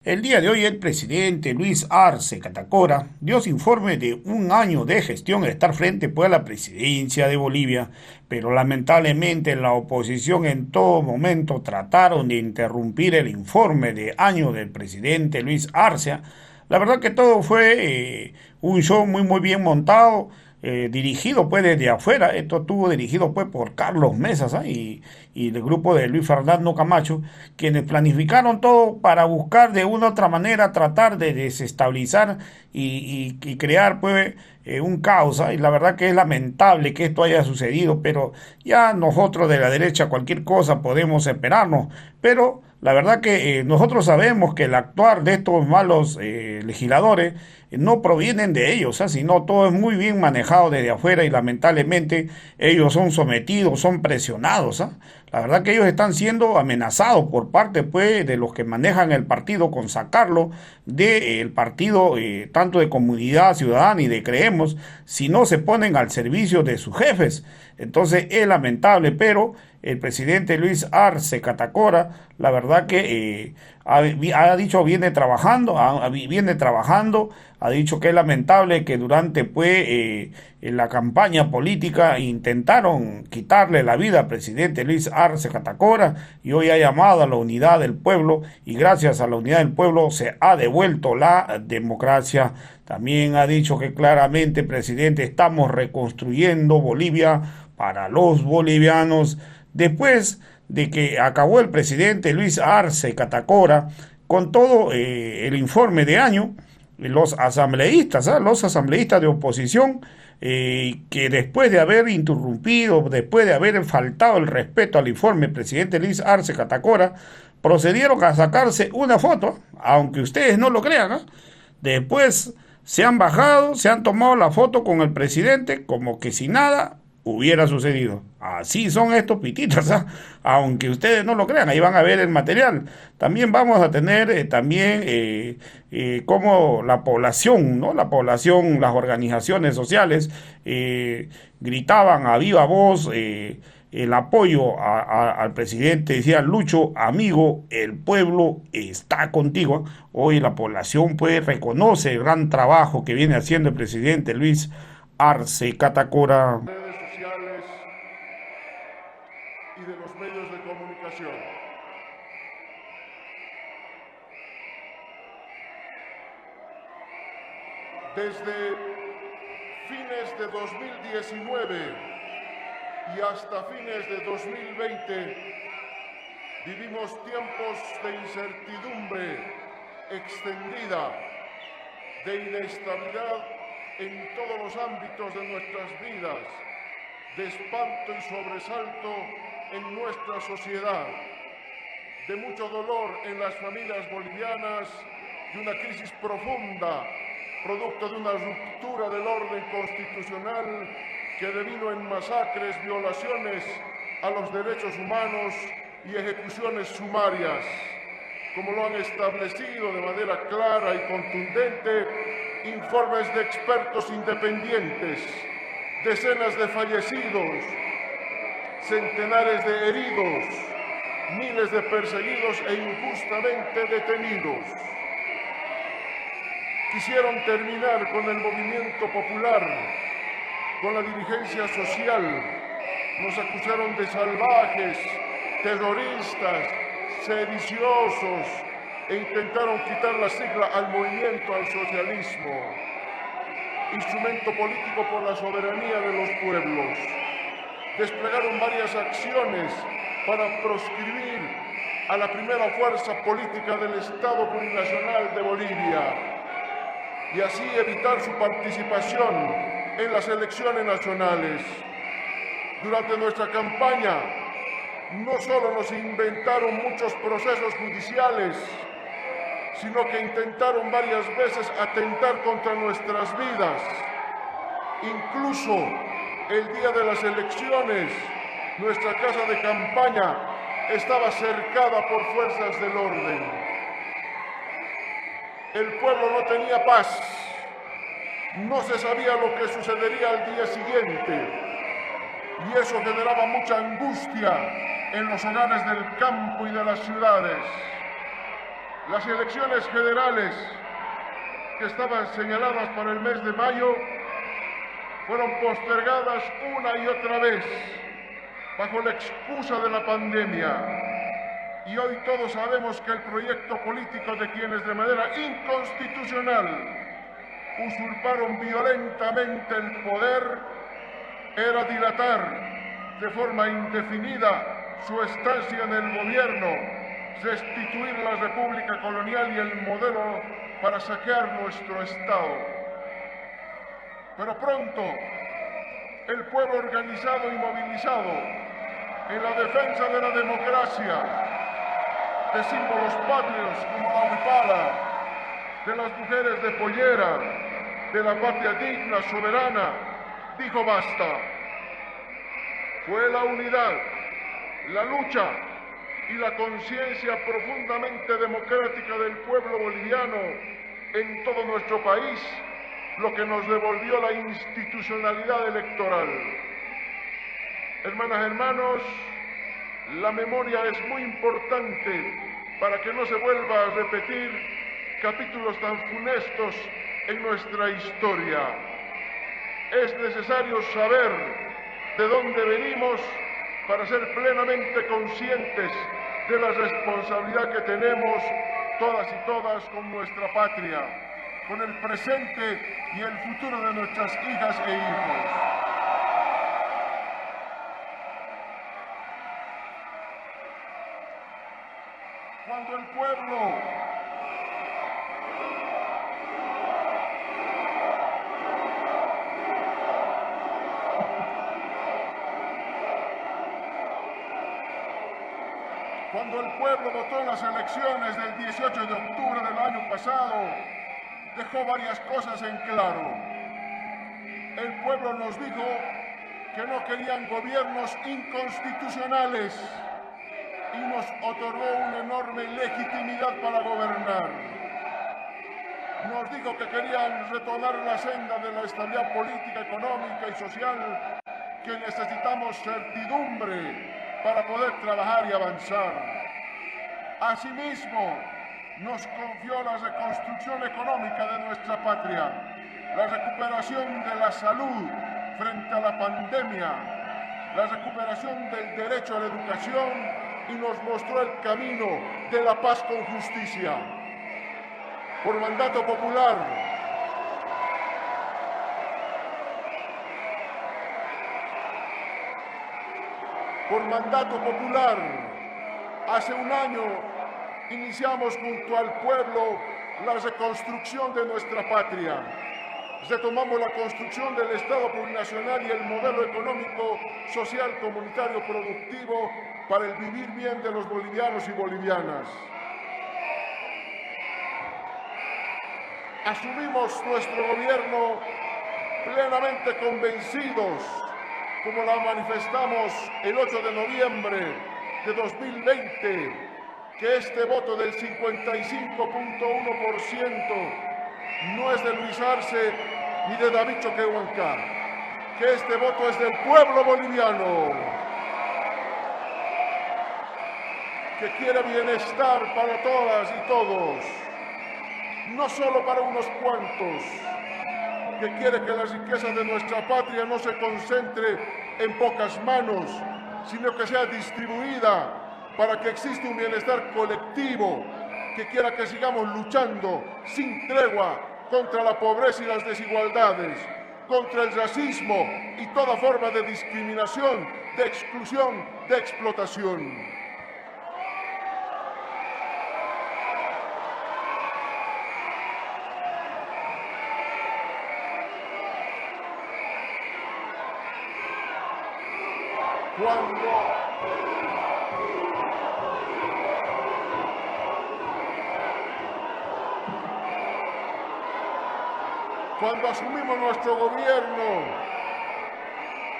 El día de hoy el presidente Luis Arce Catacora dio su informe de un año de gestión al estar frente pues, a la presidencia de Bolivia, pero lamentablemente la oposición en todo momento trataron de interrumpir el informe de año del presidente Luis Arce. La verdad que todo fue un show muy bien montado, dirigido pues desde afuera. Esto estuvo dirigido pues por Carlos Mesas, ¿ah? Y el grupo de Luis Fernando Camacho, quienes planificaron todo para buscar de una u otra manera tratar de desestabilizar y crear pues un caos, ¿ah? Y la verdad que es lamentable que esto haya sucedido, pero ya nosotros de la derecha cualquier cosa podemos esperarnos, pero la verdad que nosotros sabemos que el actuar de estos malos legisladores no provienen de ellos, ¿eh? Sino todo es muy bien manejado desde afuera y lamentablemente ellos son sometidos, son presionados, ¿eh? La verdad que ellos están siendo amenazados por parte pues, de los que manejan el partido con sacarlo del partido, tanto de Comunidad Ciudadana y de Creemos, si no se ponen al servicio de sus jefes. Entonces es lamentable, pero el presidente Luis Arce Catacora, la verdad que ha dicho viene trabajando, ha dicho que es lamentable que durante pues en la campaña política intentaron quitarle la vida al presidente Luis Arce Catacora y hoy ha llamado a la unidad del pueblo y gracias a la unidad del pueblo se ha devuelto la democracia. También ha dicho que claramente, presidente, estamos reconstruyendo Bolivia para los bolivianos. Después de que acabó el presidente Luis Arce Catacora con todo el informe de año, los asambleístas de oposición, que después de haber interrumpido, después de haber faltado el respeto al informe del presidente Luis Arce Catacora, procedieron a sacarse una foto, aunque ustedes no lo crean, ¿eh? Después se han bajado, se han tomado la foto con el presidente como que si nada hubiera sucedido. Así son estos pititas, ¿ah? Aunque ustedes no lo crean, ahí van a ver el material. También vamos a tener como la población, ¿no? La población, las organizaciones sociales gritaban a viva voz el apoyo al presidente, decía Lucho, amigo, el pueblo está contigo. Hoy la población pues reconoce el gran trabajo que viene haciendo el presidente Luis Arce Catacora. Redes sociales y de los medios de comunicación. Desde fines de 2019 y hasta fines de 2020 vivimos tiempos de incertidumbre extendida, de inestabilidad en todos los ámbitos de nuestras vidas, de espanto y sobresalto en nuestra sociedad, de mucho dolor en las familias bolivianas y una crisis profunda, producto de una ruptura del orden constitucional que devino en masacres, violaciones a los derechos humanos y ejecuciones sumarias, como lo han establecido de manera clara y contundente informes de expertos independientes, decenas de fallecidos, centenares de heridos, miles de perseguidos e injustamente detenidos. Quisieron terminar con el movimiento popular, con la dirigencia social. Nos acusaron de salvajes, terroristas, sediciosos e intentaron quitar la sigla al movimiento al socialismo, instrumento político por la soberanía de los pueblos. Desplegaron varias acciones para proscribir a la primera fuerza política del Estado Plurinacional de Bolivia y así evitar su participación en las elecciones nacionales. Durante nuestra campaña no solo nos inventaron muchos procesos judiciales, sino que intentaron varias veces atentar contra nuestras vidas. Incluso el día de las elecciones, nuestra casa de campaña estaba cercada por fuerzas del orden. El pueblo no tenía paz, no se sabía lo que sucedería al día siguiente, y eso generaba mucha angustia en los hogares del campo y de las ciudades. Las elecciones generales que estaban señaladas para el mes de mayo fueron postergadas una y otra vez bajo la excusa de la pandemia. Y hoy todos sabemos que el proyecto político de quienes de manera inconstitucional usurparon violentamente el poder era dilatar de forma indefinida su estancia en el gobierno, destituir la república colonial y el modelo para saquear nuestro Estado. Pero pronto, el pueblo organizado y movilizado en la defensa de la democracia, de símbolos patrios como la huipala, de las mujeres de pollera, de la patria digna, soberana, dijo basta. Fue la unidad, la lucha y la conciencia profundamente democrática del pueblo boliviano en todo nuestro país lo que nos devolvió la institucionalidad electoral. Hermanas, hermanos, la memoria es muy importante para que no se vuelva a repetir capítulos tan funestos en nuestra historia. Es necesario saber de dónde venimos para ser plenamente conscientes de la responsabilidad que tenemos todas y todas con nuestra patria, con el presente y el futuro de nuestras hijas e hijos. Cuando el pueblo votó en las elecciones del 18 de octubre del año pasado, dejó varias cosas en claro. El pueblo nos dijo que no querían gobiernos inconstitucionales y nos otorgó una enorme legitimidad para gobernar. Nos dijo que querían retomar la senda de la estabilidad política, económica y social, que necesitamos certidumbre para poder trabajar y avanzar. Asimismo, nos confió la reconstrucción económica de nuestra patria, la recuperación de la salud frente a la pandemia, la recuperación del derecho a la educación y nos mostró el camino de la paz con justicia. Por mandato popular, hace un año iniciamos junto al pueblo la reconstrucción de nuestra patria. Retomamos la construcción del Estado plurinacional y el modelo económico, social, comunitario, productivo para el vivir bien de los bolivianos y bolivianas. Asumimos nuestro gobierno plenamente convencidos, como la manifestamos el 8 de noviembre de 2020, que este voto del 55.1% no es de Luis Arce ni de David Choquehuanca, que este voto es del pueblo boliviano, que quiere bienestar para todas y todos, no solo para unos cuantos, que quiere que la riqueza de nuestra patria no se concentre en pocas manos, sino que sea distribuida para que exista un bienestar colectivo, que quiera que sigamos luchando sin tregua contra la pobreza y las desigualdades, contra el racismo y toda forma de discriminación, de exclusión, de explotación. Cuando asumimos nuestro gobierno,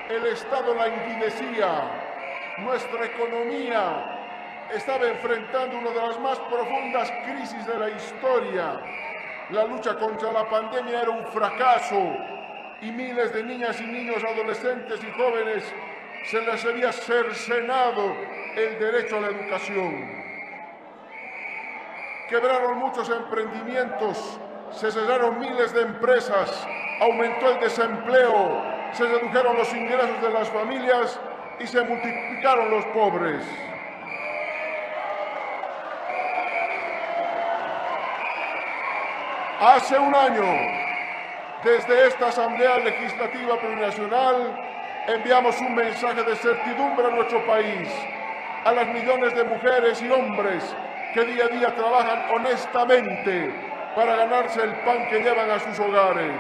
el Estado languidecía, nuestra economía estaba enfrentando una de las más profundas crisis de la historia. La lucha contra la pandemia era un fracaso y miles de niñas y niños, adolescentes y jóvenes se les había cercenado el derecho a la educación. quebraron muchos emprendimientos, se cerraron miles de empresas, aumentó el desempleo, se redujeron los ingresos de las familias y se multiplicaron los pobres. Hace un año, desde esta Asamblea Legislativa Plurinacional, enviamos un mensaje de certidumbre a nuestro país, a las millones de mujeres y hombres que día a día trabajan honestamente para ganarse el pan que llevan a sus hogares,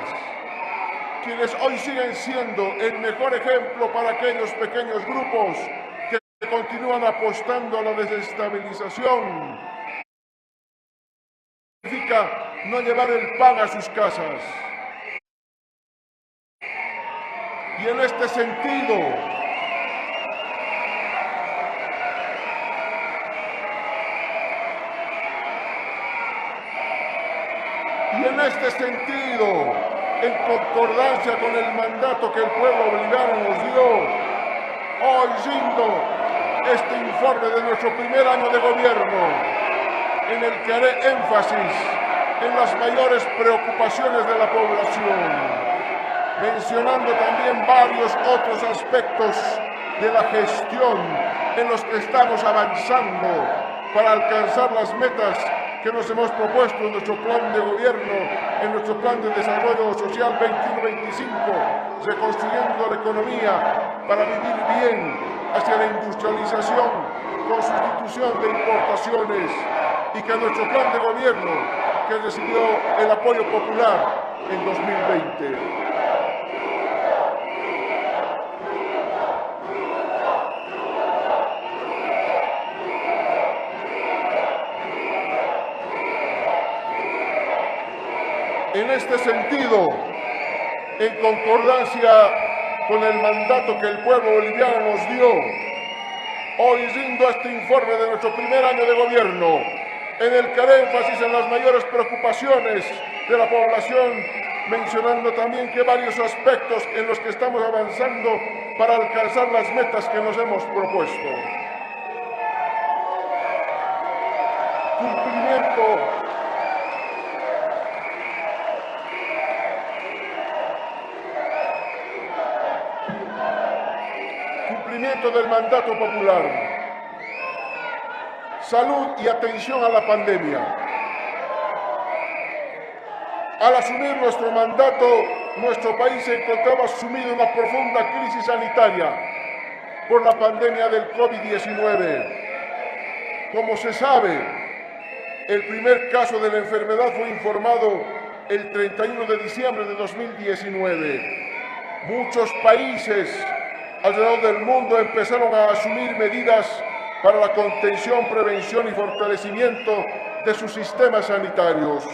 quienes hoy siguen siendo el mejor ejemplo para aquellos pequeños grupos que continúan apostando a la desestabilización. Significa no llevar el pan a sus casas. Y en este sentido, en concordancia con el mandato que el pueblo boliviano nos dio, hoy rindo este informe de nuestro primer año de gobierno, en el que haré énfasis en las mayores preocupaciones de la población, mencionando también varios otros aspectos de la gestión en los que estamos avanzando para alcanzar las metas que nos hemos propuesto en nuestro plan de gobierno, en nuestro plan de desarrollo social 21-25, reconstruyendo la economía para vivir bien hacia la industrialización con sustitución de importaciones, y que nuestro plan de gobierno, que recibió el apoyo popular en 2020. En este sentido, en concordancia con el mandato que el pueblo boliviano nos dio, hoy rindo este informe de nuestro primer año de gobierno, en el que haré énfasis en las mayores preocupaciones de la población, mencionando también que varios aspectos en los que estamos avanzando para alcanzar las metas que nos hemos propuesto. Cumplimiento del mandato popular. Salud y atención a la pandemia. Al asumir nuestro mandato, nuestro país se encontraba sumido en una profunda crisis sanitaria por la pandemia del COVID-19. Como se sabe, el primer caso de la enfermedad fue informado el 31 de diciembre de 2019. Muchos países alrededor del mundo empezaron a asumir medidas para la contención, prevención y fortalecimiento de sus sistemas sanitarios.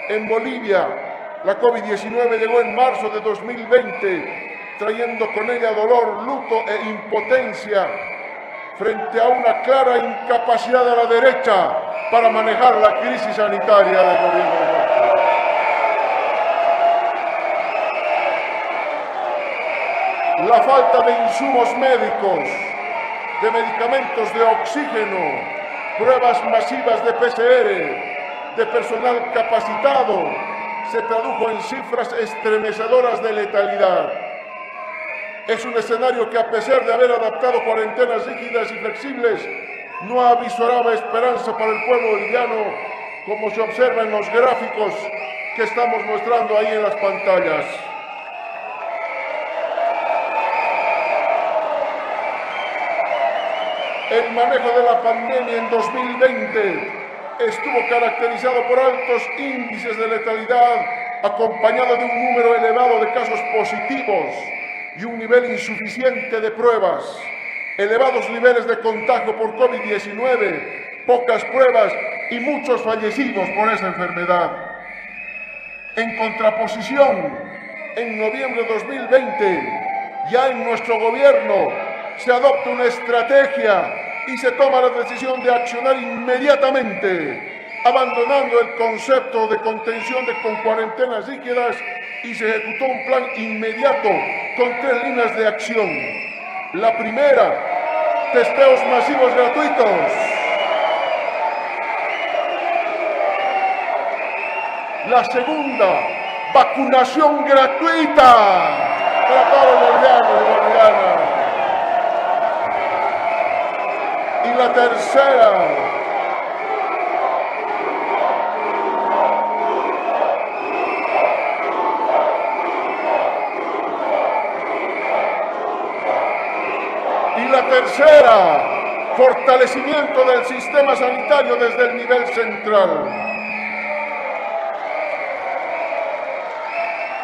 En Bolivia, la COVID-19 llegó en marzo de 2020, trayendo con ella dolor, luto e impotencia frente a una clara incapacidad de la derecha para manejar la crisis sanitaria del gobierno de Marcos. La falta de insumos médicos, de medicamentos de oxígeno, pruebas masivas de PCR, de personal capacitado, se tradujo en cifras estremecedoras de letalidad. Es un escenario que, a pesar de haber adaptado cuarentenas rígidas y flexibles, no avisoraba esperanza para el pueblo boliviano, como se observa en los gráficos que estamos mostrando ahí en las pantallas. El manejo de la pandemia en 2020 estuvo caracterizado por altos índices de letalidad, acompañado de un número elevado de casos positivos y un nivel insuficiente de pruebas, elevados niveles de contagio por COVID-19, pocas pruebas y muchos fallecidos por esa enfermedad. En contraposición, en noviembre de 2020, ya en nuestro gobierno se adopta una estrategia y se toma la decisión de accionar inmediatamente, abandonando el concepto de contención con cuarentenas rígidas, y se ejecutó un plan inmediato con 3 líneas de acción. La primera, testeos masivos gratuitos. La segunda, vacunación gratuita para todos los bolivianos y bolivianas. Y la tercera, fortalecimiento del sistema sanitario desde el nivel central.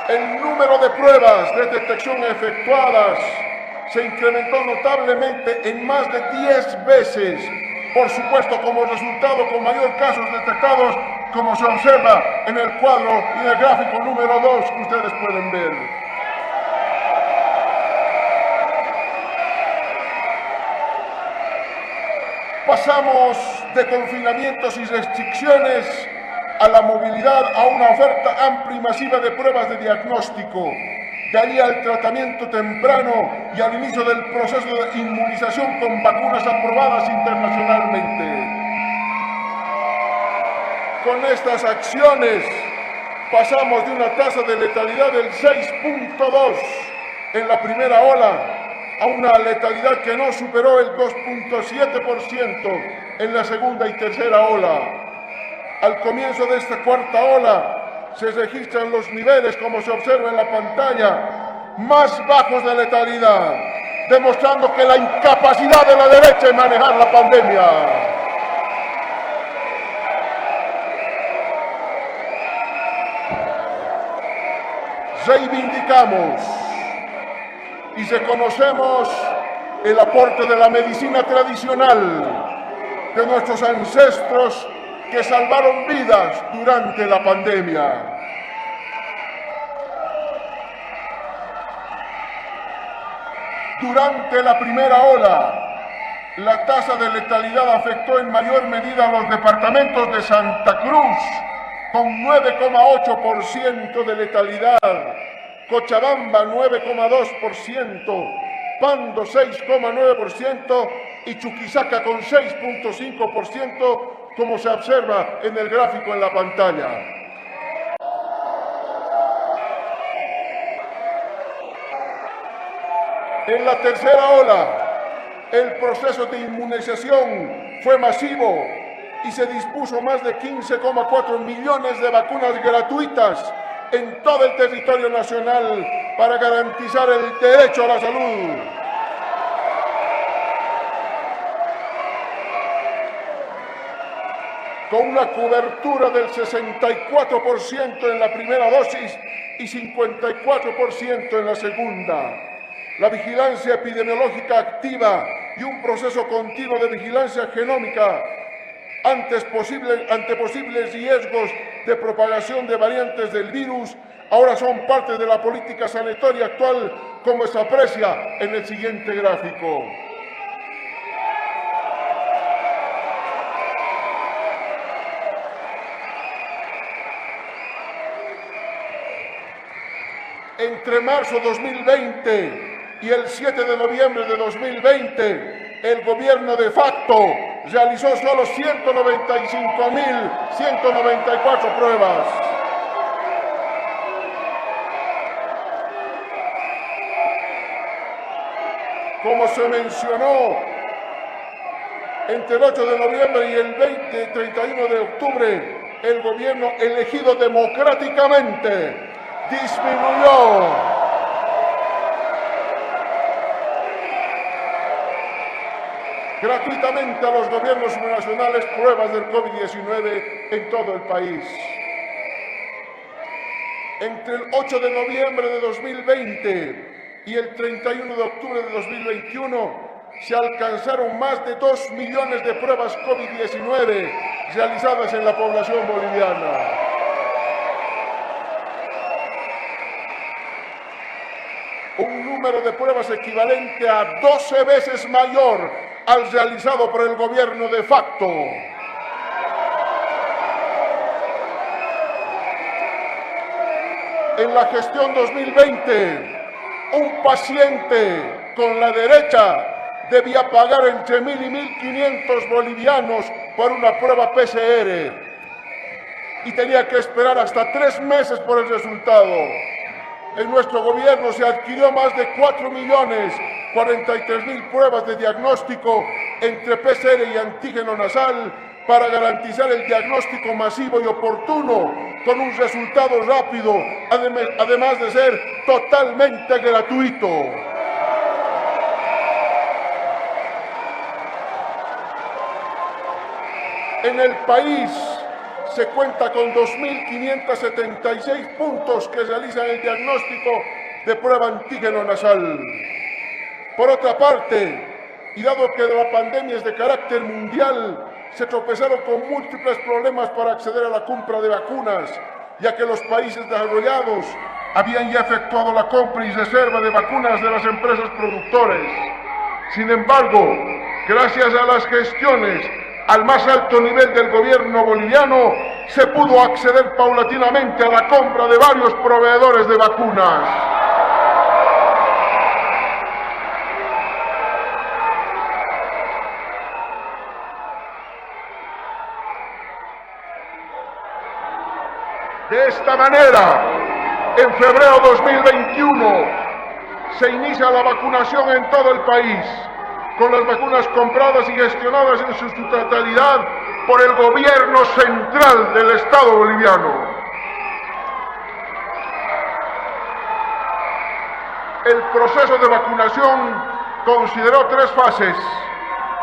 El número de pruebas de detección efectuadas se incrementó notablemente en más de 10 veces, por supuesto como resultado con mayor casos detectados, como se observa en el cuadro y en el gráfico número 2 que ustedes pueden ver. Pasamos de confinamientos y restricciones a la movilidad, a una oferta amplia y masiva de pruebas de diagnóstico, de allí al tratamiento temprano y al inicio del proceso de inmunización con vacunas aprobadas internacionalmente. Con estas acciones pasamos de una tasa de letalidad del 6.2 en la primera ola a una letalidad que no superó el 2.7% en la segunda y tercera ola. Al comienzo de esta cuarta ola se registran los niveles, como se observa en la pantalla, más bajos de letalidad, demostrando que la incapacidad de la derecha en manejar la pandemia. Reivindicamos y reconocemos el aporte de la medicina tradicional de nuestros ancestros que salvaron vidas durante la pandemia. Durante la primera ola, la tasa de letalidad afectó en mayor medida a los departamentos de Santa Cruz, con 9,8% de letalidad, Cochabamba 9,2%, Pando 6,9% y Chuquisaca con 6,5%, como se observa en el gráfico en la pantalla. En la tercera ola, el proceso de inmunización fue masivo y se dispuso más de 15,4 millones de vacunas gratuitas en todo el territorio nacional para garantizar el derecho a la salud. Con una cobertura del 64% en la primera dosis y 54% en la segunda. La vigilancia epidemiológica activa y un proceso continuo de vigilancia genómica ante posibles riesgos de propagación de variantes del virus, ahora son parte de la política sanitaria actual, como se aprecia en el siguiente gráfico. Entre marzo 2020 y el 7 de noviembre de 2020, el gobierno de facto realizó solo 195.194 pruebas. Como se mencionó, entre el 8 de noviembre y el 31 de octubre, el gobierno elegido democráticamente disminuyó gratuitamente a los gobiernos nacionales pruebas del COVID-19 en todo el país. Entre el 8 de noviembre de 2020 y el 31 de octubre de 2021 se alcanzaron más de 2 millones de pruebas COVID-19 realizadas en la población boliviana. Un número de pruebas equivalente a 12 veces mayor al realizado por el gobierno de facto. En la gestión 2020, un paciente con la derecha debía pagar entre 1.000 y 1.500 bolivianos por una prueba PCR. y tenía que esperar hasta 3 meses por el resultado. En nuestro gobierno se adquirió más de 4.043.000 pruebas de diagnóstico entre PCR y antígeno nasal para garantizar el diagnóstico masivo y oportuno con un resultado rápido, además de ser totalmente gratuito. En el país se cuenta con 2.576 puntos que realizan el diagnóstico de prueba antígeno nasal. Por otra parte, y dado que la pandemia es de carácter mundial, se tropezaron con múltiples problemas para acceder a la compra de vacunas, ya que los países desarrollados habían ya efectuado la compra y reserva de vacunas de las empresas productores. Sin embargo, gracias a las gestiones al más alto nivel del gobierno boliviano, se pudo acceder paulatinamente a la compra de varios proveedores de vacunas. De esta manera, en febrero de 2021, se inicia la vacunación en todo el país, con las vacunas compradas y gestionadas en su totalidad por el gobierno central del Estado boliviano. El proceso de vacunación consideró 3 fases.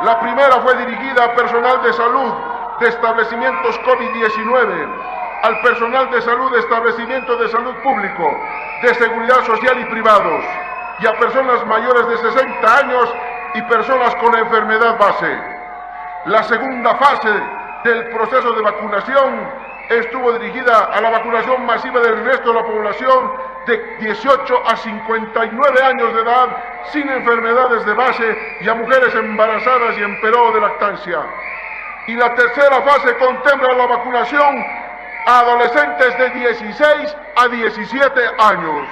La primera fue dirigida a personal de salud de establecimientos COVID-19, al personal de salud de establecimientos de salud público, de seguridad social y privados, y a personas mayores de 60 años y personas con enfermedad base. La segunda fase del proceso de vacunación estuvo dirigida a la vacunación masiva del resto de la población de 18 a 59 años de edad sin enfermedades de base y a mujeres embarazadas y en periodo de lactancia. Y la tercera fase contempla la vacunación a adolescentes de 16 a 17 años.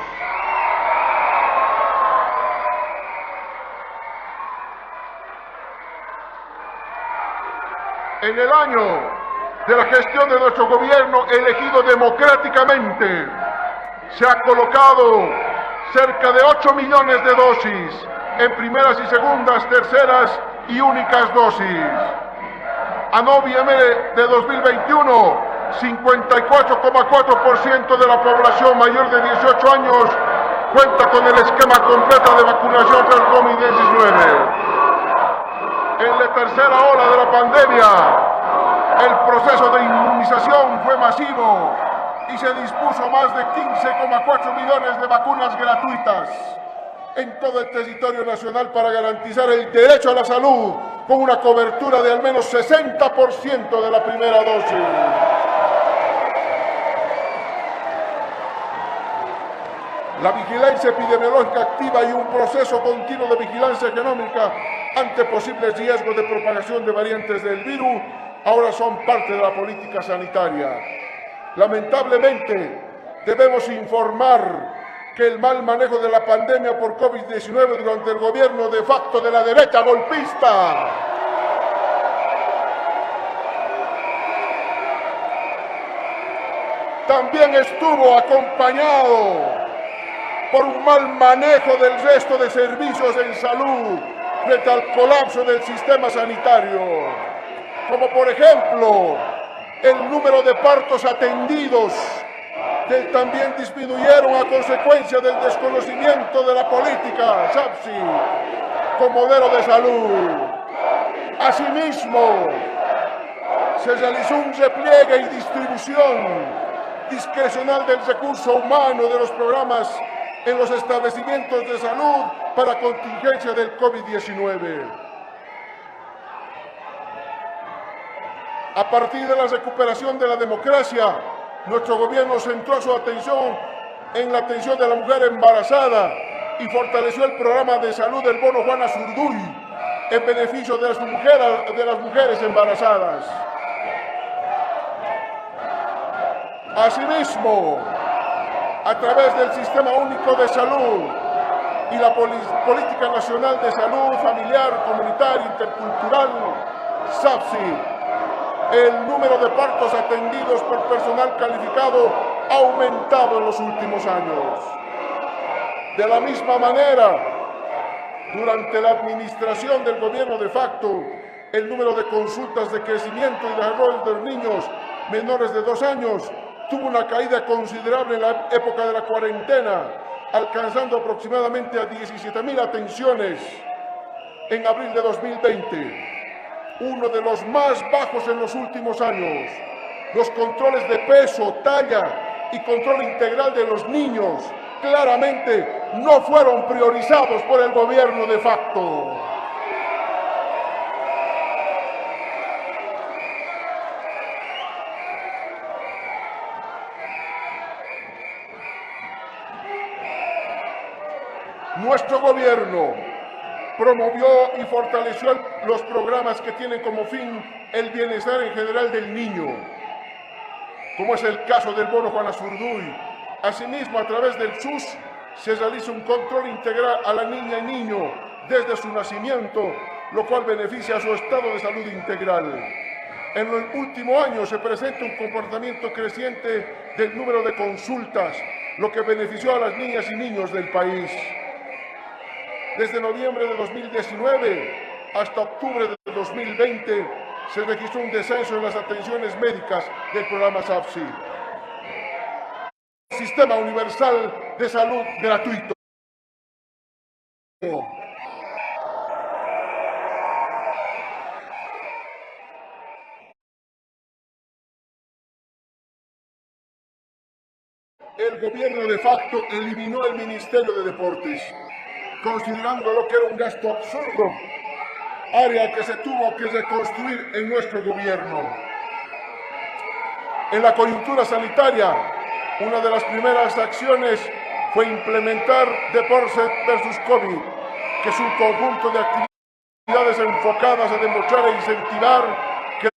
En el año de la gestión de nuestro gobierno elegido democráticamente, se ha colocado cerca de 8 millones de dosis en primeras y segundas, terceras y únicas dosis. A noviembre de 2021, 54,4% de la población mayor de 18 años cuenta con el esquema completo de vacunación contra el COVID-19. En la tercera ola de la pandemia, el proceso de inmunización fue masivo y se dispuso más de 15,4 millones de vacunas gratuitas en todo el territorio nacional para garantizar el derecho a la salud con una cobertura de al menos 60% de la primera dosis. La vigilancia epidemiológica activa y un proceso continuo de vigilancia genómica ante posibles riesgos de propagación de variantes del virus ahora son parte de la política sanitaria. Lamentablemente, debemos informar que el mal manejo de la pandemia por COVID-19 durante el gobierno de facto de la derecha golpista también estuvo acompañado por un mal manejo del resto de servicios en salud frente al colapso del sistema sanitario, como por ejemplo el número de partos atendidos, que también disminuyeron a consecuencia del desconocimiento de la política SAPSI como modelo de salud. Asimismo, se realizó un repliegue y distribución discrecional del recurso humano de los programas en los establecimientos de salud para contingencia del COVID-19. A partir de la recuperación de la democracia, nuestro gobierno centró su atención en la atención de la mujer embarazada y fortaleció el programa de salud del bono Juana Zurduy en beneficio de las mujeres embarazadas. Asimismo, a través del Sistema Único de Salud y la Política Nacional de Salud Familiar, Comunitaria, Intercultural, SAPSI, el número de partos atendidos por personal calificado ha aumentado en los últimos años. De la misma manera, durante la administración del gobierno de facto, el número de consultas de crecimiento y desarrollo de los niños menores de 2 años tuvo una caída considerable en la época de la cuarentena, alcanzando aproximadamente a 17.000 atenciones en abril de 2020, uno de los más bajos en los últimos años. Los controles de peso, talla y control integral de los niños claramente no fueron priorizados por el gobierno de facto. Nuestro gobierno promovió y fortaleció los programas que tienen como fin el bienestar en general del niño, como es el caso del bono Juan Azurduy. Asimismo, a través del SUS se realiza un control integral a la niña y niño desde su nacimiento, lo cual beneficia a su estado de salud integral. En el último año se presenta un comportamiento creciente del número de consultas, lo que benefició a las niñas y niños del país. Desde noviembre de 2019 hasta octubre de 2020 se registró un descenso en las atenciones médicas del programa SAFSI. Sistema Universal de Salud Gratuito. El gobierno de facto eliminó el Ministerio de Deportes, considerándolo que era un gasto absurdo, área que se tuvo que reconstruir en nuestro gobierno. En la coyuntura sanitaria, una de las primeras acciones fue implementar Deportes versus COVID, que es un conjunto de actividades enfocadas a demostrar e incentivar que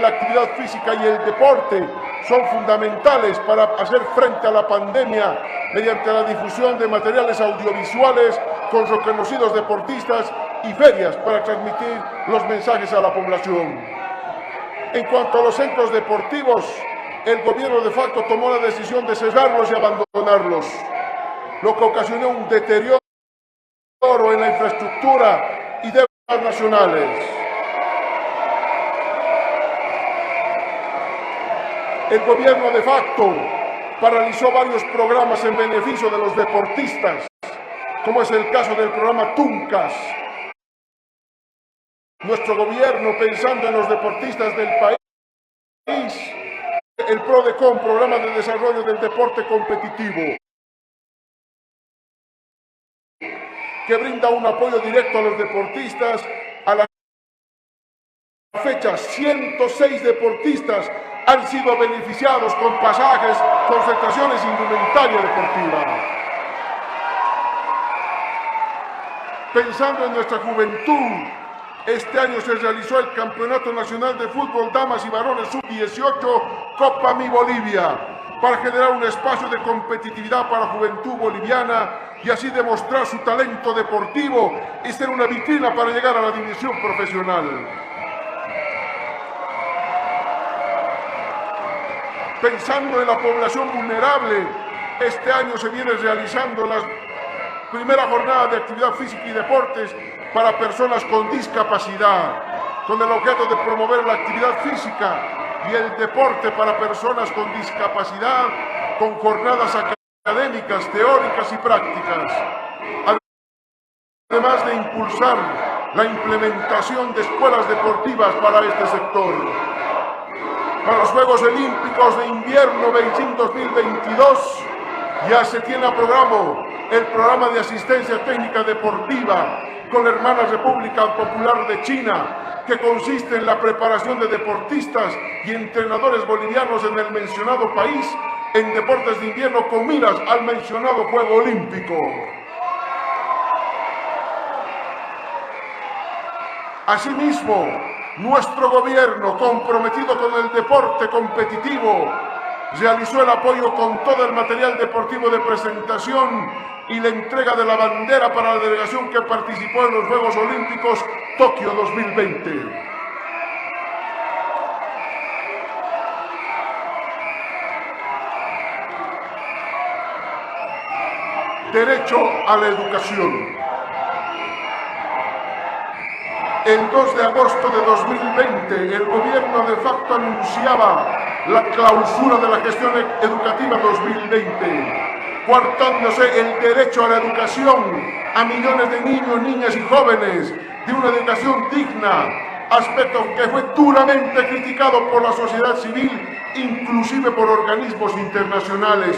la actividad física y el deporte son fundamentales para hacer frente a la pandemia mediante la difusión de materiales audiovisuales con reconocidos deportistas y ferias para transmitir los mensajes a la población. En cuanto a los centros deportivos, el gobierno de facto tomó la decisión de cerrarlos y abandonarlos, lo que ocasionó un deterioro en la infraestructura y deudas nacionales. El gobierno de facto paralizó varios programas en beneficio de los deportistas, como es el caso del programa Tuncas. Nuestro gobierno, pensando en los deportistas del país, el PRODECON, Programa de Desarrollo del Deporte Competitivo, que brinda un apoyo directo a los deportistas. A la fecha, 106 deportistas han sido beneficiados con pasajes, concentraciones e indumentaria deportiva. Pensando en nuestra juventud, este año se realizó el Campeonato Nacional de Fútbol Damas y Varones Sub-18 Copa Mi Bolivia, para generar un espacio de competitividad para la juventud boliviana y así demostrar su talento deportivo y ser una vitrina para llegar a la división profesional. Pensando en la población vulnerable, este año se viene realizando la primera jornada de actividad física y deportes para personas con discapacidad, con el objeto de promover la actividad física y el deporte para personas con discapacidad, con jornadas académicas, teóricas y prácticas, además de impulsar la implementación de escuelas deportivas para este sector. Para los Juegos Olímpicos de Invierno Beijing 2022 ya se tiene a programa el programa de asistencia técnica deportiva con la hermana República Popular de China, que consiste en la preparación de deportistas y entrenadores bolivianos en el mencionado país en deportes de invierno con miras al mencionado Juego Olímpico. Asimismo, nuestro gobierno, comprometido con el deporte competitivo, realizó el apoyo con todo el material deportivo de presentación y la entrega de la bandera para la delegación que participó en los Juegos Olímpicos Tokio 2020. derecho a la educación. El 2 de agosto de 2020, el gobierno de facto anunciaba la clausura de la gestión educativa 2020, coartándose el derecho a la educación a millones de niños, niñas y jóvenes de una educación digna, aspecto que fue duramente criticado por la sociedad civil, inclusive por organismos internacionales.